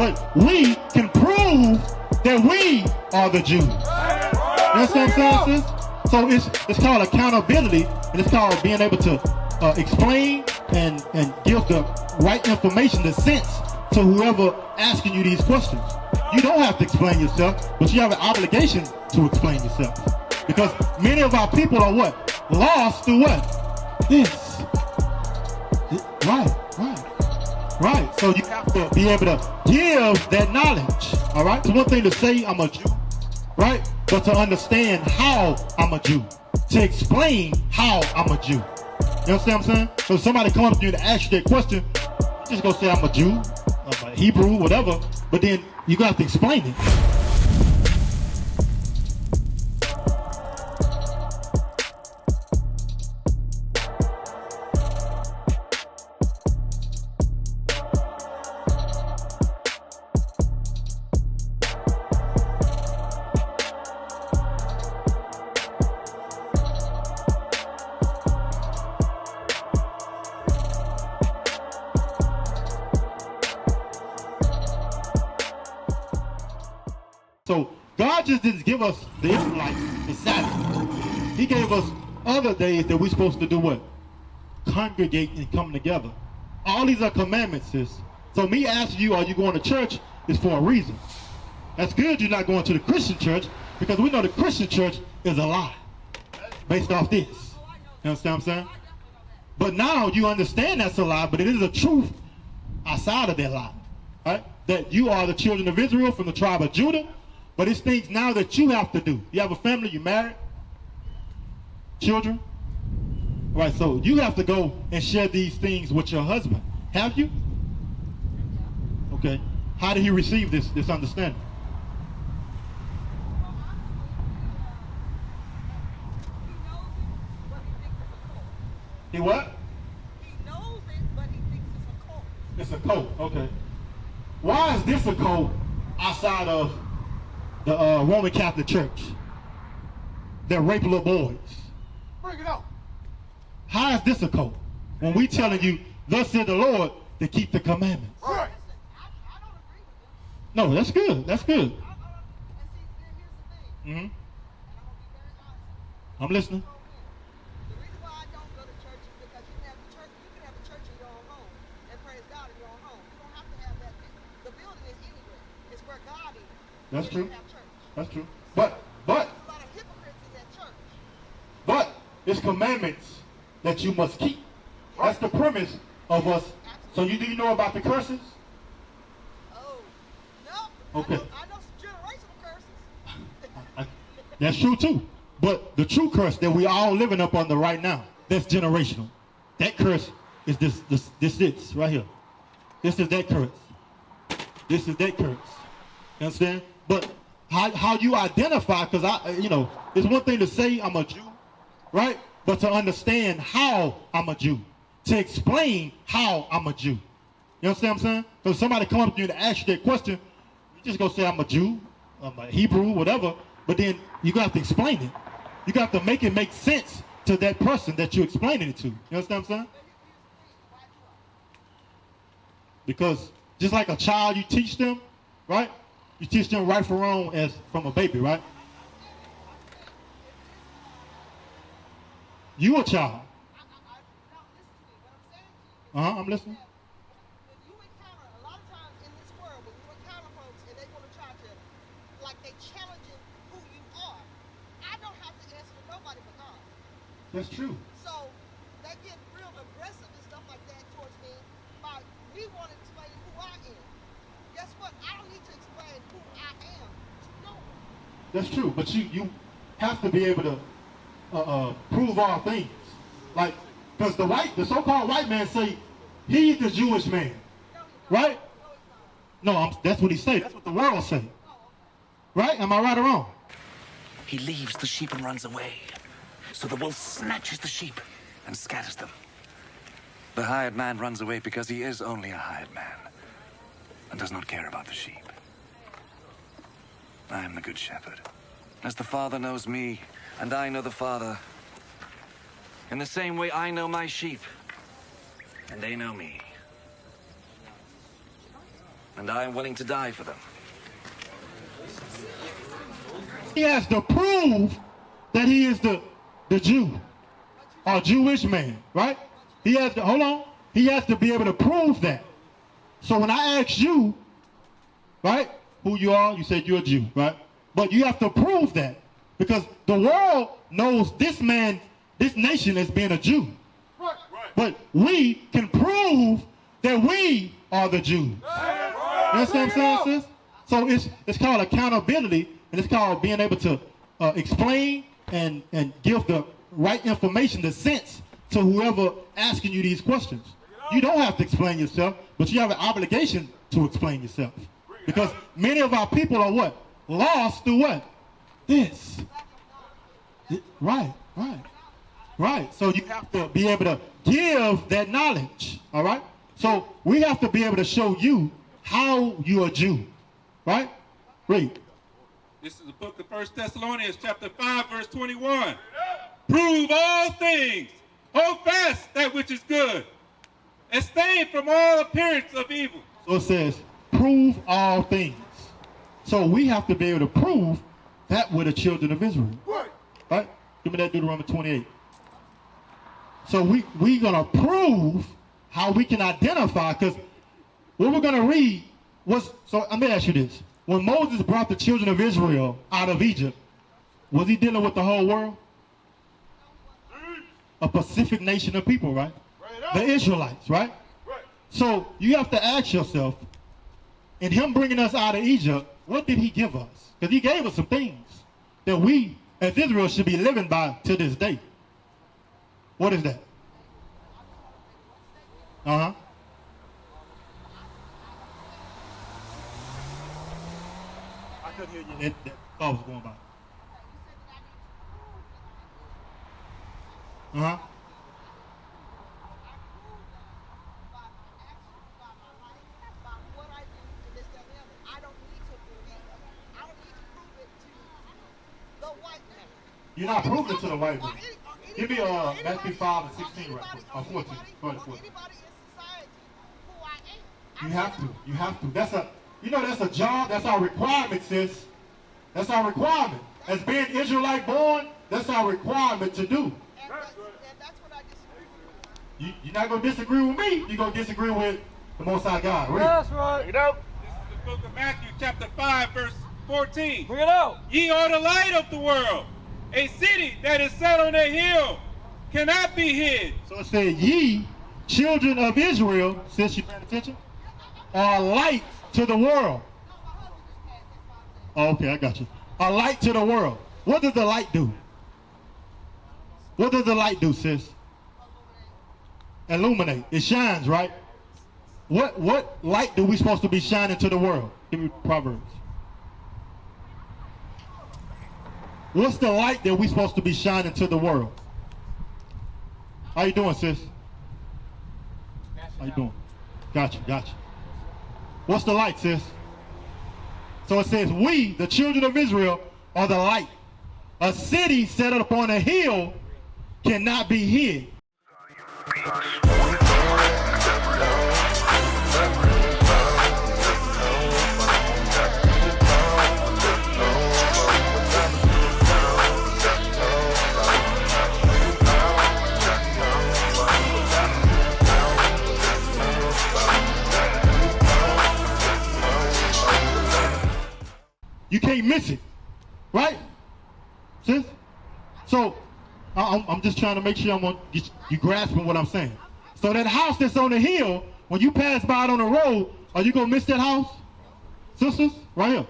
But we can prove that we are the Jews. You understand what I'm saying, sis? So it's called accountability, and it's called being able to explain and give the right information, the sense, to whoever asking you these questions. You don't have to explain yourself, but you have an obligation to explain yourself. Because many of our people are what? Lost through what? This. Right. So you have to be able to give that knowledge. All right? It's one thing to say I'm a Jew, right? But to understand how I'm a Jew. To explain how I'm a Jew. You understand what I'm saying? So if somebody come up to you to ask you that question, you just go say I'm a Jew, I'm a Hebrew, whatever, but then you're going to have to explain it. So God just didn't give us the Israelites the Sabbath. He gave us other days that we're supposed to do what? Congregate and come together. All these are commandments, sis. So me asking you, are you going to church, is for a reason. That's good you're not going to the Christian church, because we know the Christian church is a lie based off this. You understand what I'm saying? But now you understand that's a lie, but it is a truth outside of that lie. Right? That you are the children of Israel from the tribe of Judah. But it's things now that you have to do. You have a family, you married, children. Right, so you have to go and share these things with your husband. Have you? Okay. How did he receive this understanding? He what? He knows it, but he thinks it's a cult. It's a cult, okay. Why is this a cult outside of the Roman Catholic Church that rape little boys? Bring it out. How is this a cult? When we telling you, thus said the Lord, to keep the commandments. Right. Listen, I don't agree with them. No, that's good. That's good. And see, here's the thing. Mm-hmm. And I'm going to be very honest. I'm listening. The reason why I don't go to church is because you can have a church in your own home and praise God in your own home. You don't have to have that. The building is anywhere. It's where God is. That's true. That's true. But there's a lot of hypocrites in that church. it's commandments that you must keep. That's the premise of us. So do you know about the curses? Oh, no. Okay. I know some generational curses. That's true too. But the true curse that we all living up under right now, that's generational. That curse is this right here. This is that curse. This is that curse. You understand? But how you identify, because it's one thing to say I'm a Jew, right? But to understand how I'm a Jew, to explain how I'm a Jew. You understand what I'm saying? So if somebody come up to you to ask you that question, you just go say I'm a Jew, I'm a Hebrew, whatever, but then you got to explain it. You got to make it make sense to that person that you're explaining it to. You understand what I'm saying? Because just like a child, you teach them, right? You teach them right from wrong as from a baby, right? You a child. I'm listening. When you encounter, a lot of times in this world, when you encounter folks and they want to try to, like they challenging who you are, I don't have to answer to nobody but God. That's true. So they get real aggressive and stuff like that towards me by me wanting to explain who I am. Guess what? I don't need to explain who I am to no one. That's true, but you have to be able to prove all things. Like, because the so-called white man say he's the Jewish man, right? No, that's what he say. That's what the world say, right? Am I right or wrong? He leaves the sheep and runs away. So the wolf snatches the sheep and scatters them. The hired man runs away because he is only a hired man and does not care about the sheep. I am the good shepherd. As the Father knows me, and I know the Father, in the same way I know my sheep, and they know me. and I am willing to die for them. He has to prove that he is the Jew, or Jewish man, right? He has to, hold on, he has to be able to prove that. So when I ask you, right, who you are, you said you're a Jew, right? But you have to prove that, because the world knows this man, this nation as being a Jew. Right. But we can prove that we are the Jews. You understand what I'm saying, sis? So it's called accountability, and it's called being able to explain and give the right information, the sense, to whoever asking you these questions. You don't have to explain yourself, but you have an obligation to explain yourself. Because many of our people are what? Lost through what? This. Right. So you have to be able to give that knowledge, all right? So we have to be able to show you how you're a Jew, right? Read. This is the book of 1 Thessalonians, chapter 5, verse 21. Prove all things. Hold fast that which is good. Abstain from all appearance of evil. So it says, prove all things. So we have to be able to prove that with the children of Israel. Right? Give me that Deuteronomy 28. So we're going to prove how we can identify, because what we're going to read was, so let me ask you this. When Moses brought the children of Israel out of Egypt, was he dealing with the whole world? A Pacific nation of people, right? The Israelites, right? So you have to ask yourself, in him bringing us out of Egypt, what did he give us? Because he gave us some things that we, as Israel, should be living by to this day. What is that? Uh-huh. I couldn't hear you. That thought was going by. Uh-huh. You're not proving it to the white man. Give me Matthew 5 and 16 right quick. Or 14. Go ahead, 14. You have to. That's a job. That's our requirement, sis. That's our requirement. As being Israelite born, that's our requirement to do. And that's what I disagree with. You're not going to disagree with me. You're going to disagree with the Most High God. Read. That's right. This is the book of Matthew, chapter 5, verse 14. Bring it out. Ye are the light of the world. A city that is set on a hill cannot be hid. So it said, ye, children of Israel, since you paying attention, are light to the world. Oh, okay, I got you. A light to the world. What does the light do? What does the light do, sis? Illuminate. It shines, right? What light do we supposed to be shining to the world? Give me Proverbs. What's the light that we supposed to be shining to the world? How you doing, sis? How you doing? Gotcha. What's the light, sis? So it says, we, the children of Israel, are the light. A city set up on a hill cannot be hid. You can't miss it, right? Sis? So I'm just trying to make sure you grasping what I'm saying. So that house that's on the hill, when you pass by it on the road, are you gonna miss that house? Sisters, right here.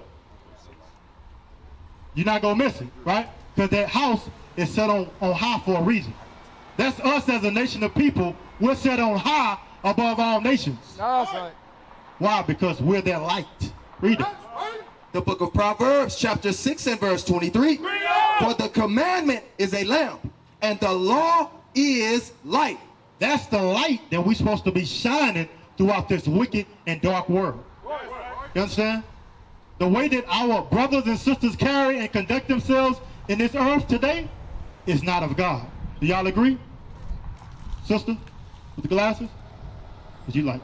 You're not gonna miss it, right? Because that house is set on high for a reason. That's us as a nation of people. We're set on high above all nations. That's right. Why? Because we're that light. Read it. The book of Proverbs, chapter 6 and verse 23. For the commandment is a lamp, and the law is light. That's the light that we're supposed to be shining throughout this wicked and dark world. You understand? The way that our brothers and sisters carry and conduct themselves in this earth today is not of God. Do y'all agree? Sister, with the glasses? Would you like,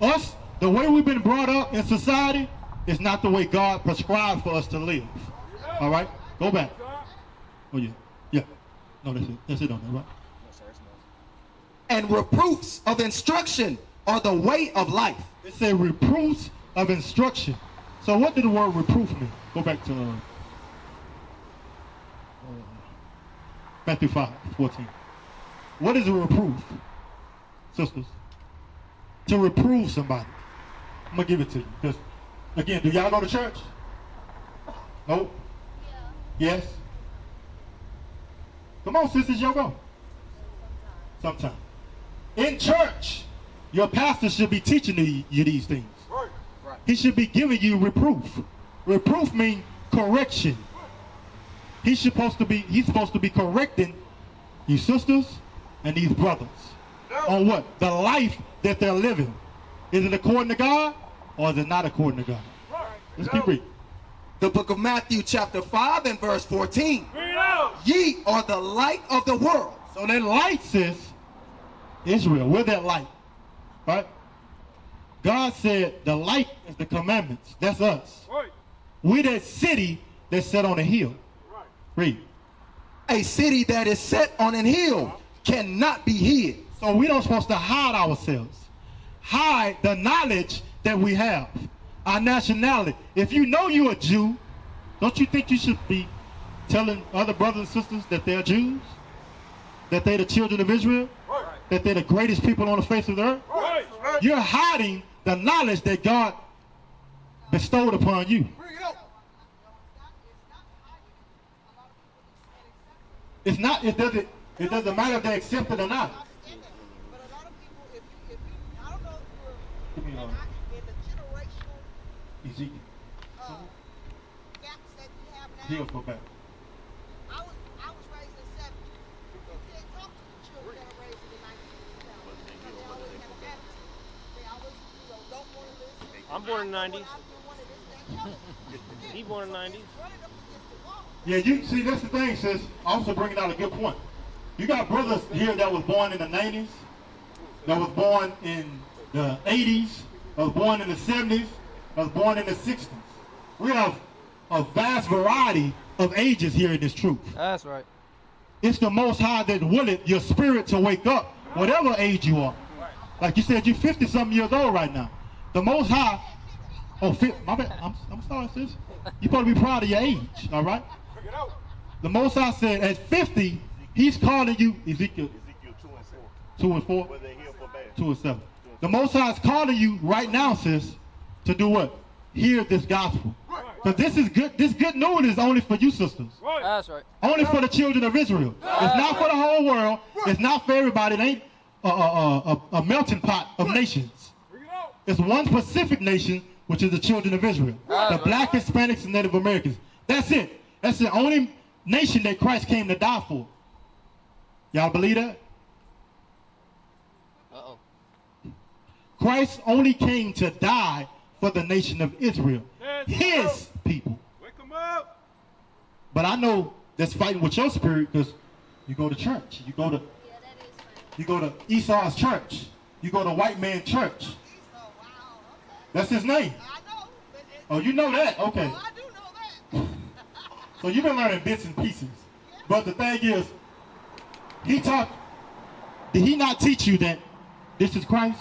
Us, the way we've been brought up in society is not the way God prescribed for us to live. All right? Go back. Oh, yeah. Yeah. No, that's it. That's it on there, right? And reproofs of instruction are the way of life. It said reproofs of instruction. So what did the word reproof mean? Go back to Matthew 5:14. What is a reproof, sisters? To reprove somebody. I'm going to give it to you. Because, again, do y'all go to church? Nope. Yeah. Yes? Come on, sisters, y'all go. Sometimes. In church, your pastor should be teaching you these things. Right. He should be giving you reproof. Reproof means correction. He's supposed to be correcting you sisters and these brothers on what? The life that they're living. Is it according to God or is it not according to God? Let's keep reading. The book of Matthew chapter 5 and verse 14. Ye are the light of the world. So that light says Israel. We're that light. Right? God said the light is the commandments. That's us. We're that city that's set on a hill. Read. A city that is set on an hill cannot be hid. So we don't supposed to hide ourselves. Hide the knowledge that we have. Our nationality. If you know you're a Jew, don't you think you should be telling other brothers and sisters that they're Jews? That they're the children of Israel? That they're the greatest people on the face of the earth? You're hiding the knowledge that God bestowed upon you. It's not, it doesn't matter if they accept it or not. But a lot of people, if you I don't know if Give me, you're in the generational Ezekiel. gaps that you have now. He'll go back. I was raised in the 70s. You can't talk to the children that are raised in the 1950s because they always have an attitude. They always, don't want to listen. I'm born in the 90s. I'm doing one of this, that, and the other. He born in the 90s. Running up against the wall. Yeah, you see, that's the thing, sis. Also bringing out a good point. You got brothers here that was born in the 90s, that was born in the 80s, that was born in the 70s, that was born in the 60s. We have a vast variety of ages here in this truth. That's right. It's the Most High that willeth your spirit to wake up, whatever age you are. Like you said, you're 50-something years old right now. The Most High, my bad, I'm sorry, sis. You're supposed to be proud of your age, all right? The Most High said at 50, He's calling you, Ezekiel 2 and 4, 2 and 7. The Most High is calling you right now, sis, to do what? Hear this gospel. Because this is good. This good news is only for you sisters. That's right. Only for the children of Israel. It's not for the whole world. It's not for everybody. It ain't a melting pot of nations. It's one specific nation, which is the children of Israel. The black, Hispanics, and Native Americans. That's it. That's the only nation that Christ came to die for. Y'all believe that? Uh-oh. Christ only came to die for the nation of Israel. His people. Wake them up. But I know that's fighting with your spirit because you go to church. You go to Esau's church. You go to white man church. That's his name. I know. But Oh, you know that? Okay. I do know that. So you've been learning bits and pieces. But the thing is, did he not teach you that this is Christ?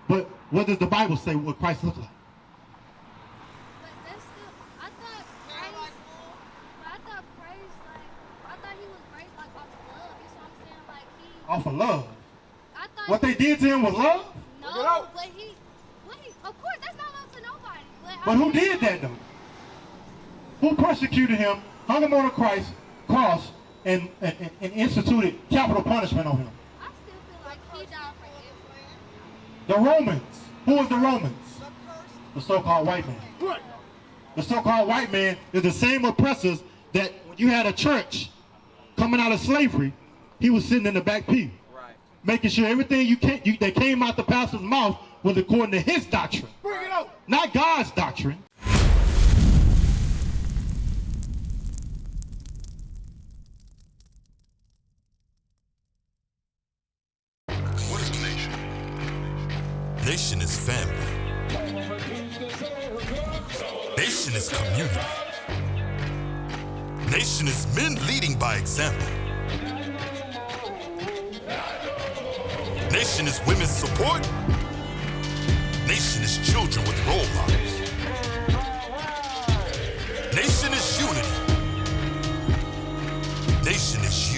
But what does the Bible say what Christ looks like? But that's still, I thought he was raised like off of love. You know what I'm saying? Like Off of love. I thought What they did to him was love? no, but of course that's not love to nobody. But who did that though? Who persecuted him, hung him on a cross, and instituted capital punishment on him? I still feel like he died for everyone. The Romans. Who was the Romans? The so-called white man. The so-called white man is the same oppressors that when you had a church coming out of slavery, he was sitting in the back pew, making sure everything that came out the pastor's mouth was according to his doctrine, not God's doctrine. What is a nation? Nation is family. Nation is community. Nation is men leading by example. Nation is women's support. Nation is children with role models. Nation is unity. Nation is